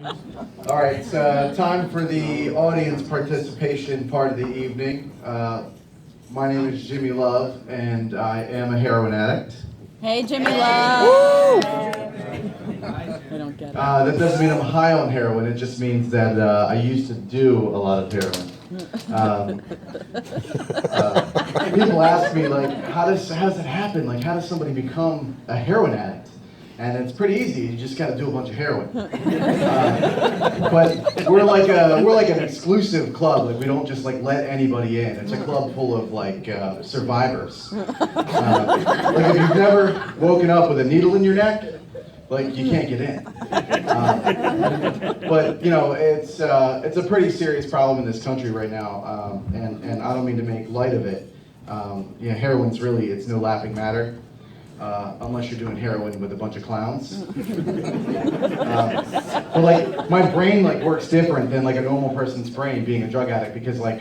All right, it's time for the audience participation part of the evening. My name is Jimmy Love, and I am a heroin addict. Hey, Jimmy Love. I don't get it. That doesn't mean I'm high on heroin. It just means that I used to do a lot of heroin. People ask me, like, how does that happen? Like, how does somebody become a heroin addict? And it's pretty easy. You just got to do a bunch of heroin. But we're like an exclusive club. Like, we don't just like let anybody in. It's a club full of like survivors. Like if you've never woken up with a needle in your neck, like you can't get in. But you know, it's a pretty serious problem in this country right now, and I don't mean to make light of it. You know, heroin's really, it's no laughing matter. Unless you're doing heroin with a bunch of clowns. But like my brain like works different than like a normal person's brain being a drug addict, because like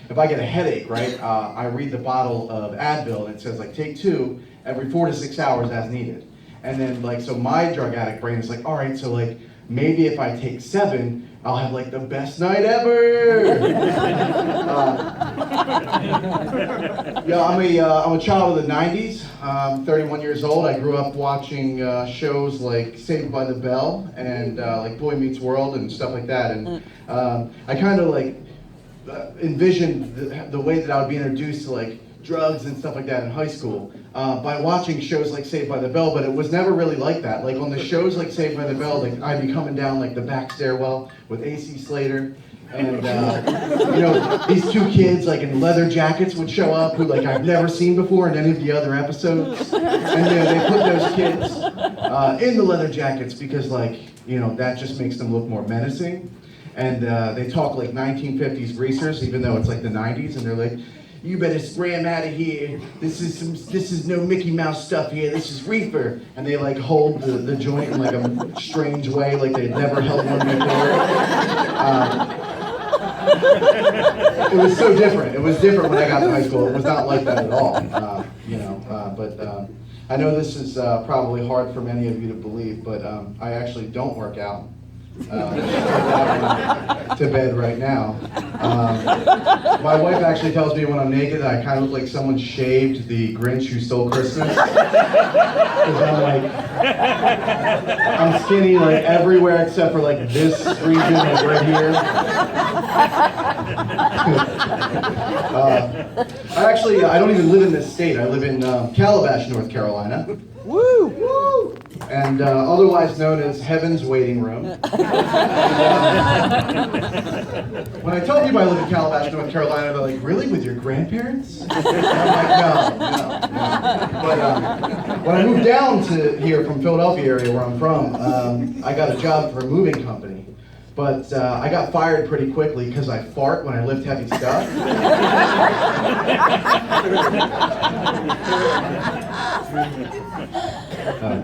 if I get a headache, right, I read the bottle of Advil and it says like take 2 every 4 to 6 hours as needed. And then like, so my drug addict brain is like, all right, so like maybe if I take 7, I'll have like the best night ever. Yeah, I'm a child of the 90s. I'm 31 years old. I grew up watching shows like Saved by the Bell and like Boy Meets World and stuff like that. And I kind of like envisioned the way that I would be introduced to like drugs and stuff like that in high school by watching shows like Saved by the Bell, but it was never really like that. Like on the shows like Saved by the Bell, like I'd be coming down like the back stairwell with AC Slater, and you know, these 2 kids like in leather jackets would show up who like I've never seen before in any of the other episodes, and you know, they put those kids in the leather jackets because like, you know, that just makes them look more menacing, and they talk like 1950s greasers even though it's like the 90s, and they're like, you better spray him out of here. This is no Mickey Mouse stuff here. This is reefer. And they like hold the joint in like a strange way, like they'd never held one before. It was so different. It was different when I got to high school. It was not like that at all. You know, but I know this is probably hard for many of you to believe, but I actually don't work out. To bed right now. My wife actually tells me when I'm naked that I kind of look like someone shaved the Grinch Who Stole Christmas. Because I'm skinny like everywhere except for like this region, like right here. I don't even live in this state. I live in Calabash, North Carolina. Woo! Woo! And otherwise known as Heaven's Waiting Room. When I tell people I live in Calabash, North Carolina, they're like, really, with your grandparents? And I'm like, no. But when I moved down to here from Philadelphia area where I'm from, I got a job for a moving company. But I got fired pretty quickly because I fart when I lift heavy stuff.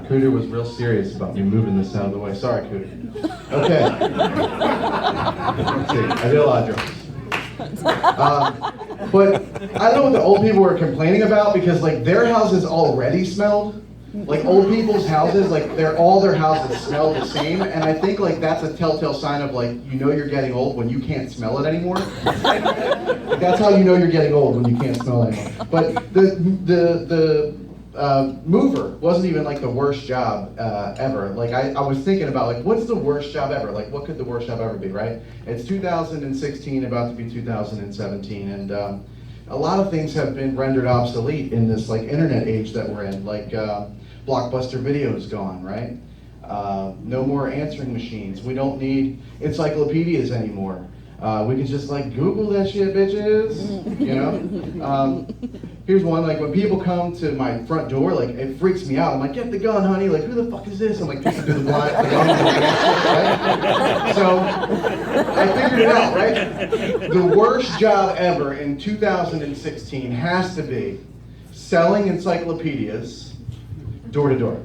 Cooter was real serious about me moving this out of the way. Sorry, Cooter. Okay. Let's see. I did a lot of jokes. But I don't know what the old people were complaining about, because like their houses already smelled. Like old people's houses, like all their houses smell the same, and I think like that's a telltale sign of like, you know, you're getting old when you can't smell it anymore. Like, that's how you know you're getting old, when you can't smell it anymore. But the mover wasn't even like the worst job ever. Like I was thinking about like, what's the worst job ever? Like what could the worst job ever be, right? It's 2016, about to be 2017, and a lot of things have been rendered obsolete in this like internet age that we're in. Like Blockbuster Video is gone, right? No more answering machines. We don't need encyclopedias anymore. We can just like Google that shit, bitches. You know? Here's one, like when people come to my front door, like it freaks me out. I'm like, get the gun, honey. Like, who the fuck is this? I'm like, peeking through the blind. Right? So I figured it out, right? The worst job ever in 2016 has to be selling encyclopedias door to door.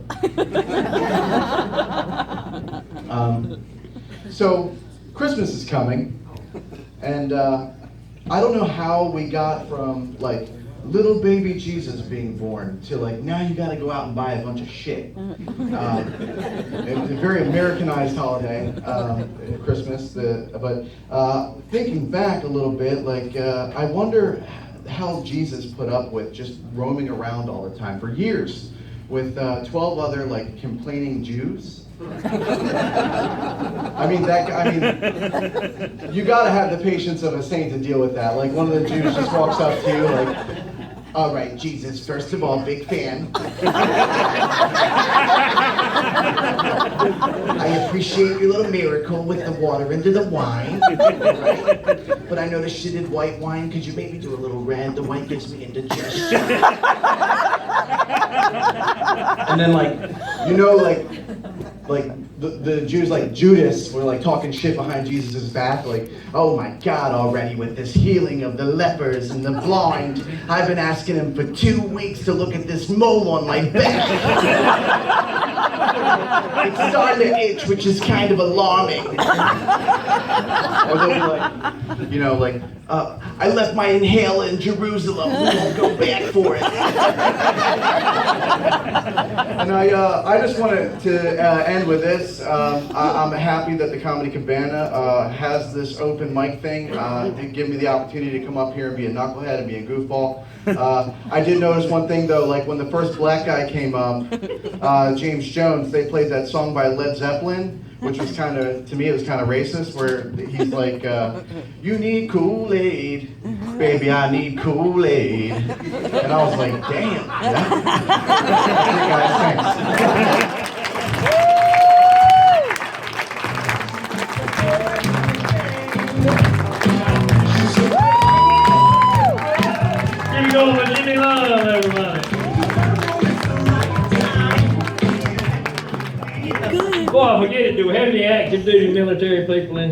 So Christmas is coming, and I don't know how we got from like little baby Jesus being born to like, now you gotta go out and buy a bunch of shit. It's a very Americanized holiday, Christmas. But thinking back a little bit, like I wonder how Jesus put up with just roaming around all the time for years with 12 other like complaining Jews. I mean, you gotta have the patience of a saint to deal with that. Like one of the Jews just walks up to you like, all right, Jesus, first of all, big fan. I appreciate your little miracle with the water into the wine. Right? But I noticed you did white wine. Could you maybe do a little red? The white gives me indigestion. And then like the Jews like Judas were like talking shit behind Jesus' back, like, oh my God, already with this healing of the lepers and the blind, I've been asking him for 2 weeks to look at this mole on my back. It's starting to itch, which is kind of alarming. Or they'll be like, you know, like, I left my inhaler in Jerusalem, we won't go back for it. And I just wanted to end with this. I'm happy that the Comedy Cabana has this open mic thing to give me the opportunity to come up here and be a knucklehead and be a goofball. I did notice one thing though, like when the first black guy came up, James Jones, they played that song by Led Zeppelin, which was kind of, to me it was kind of racist, where he's like, you need Kool-Aid, baby I need Kool-Aid. And I was like, damn. Yeah. Guys, thanks. Keep going with Jimmy Love, everybody. Boy, I forget it. Do we have any active duty military people in here?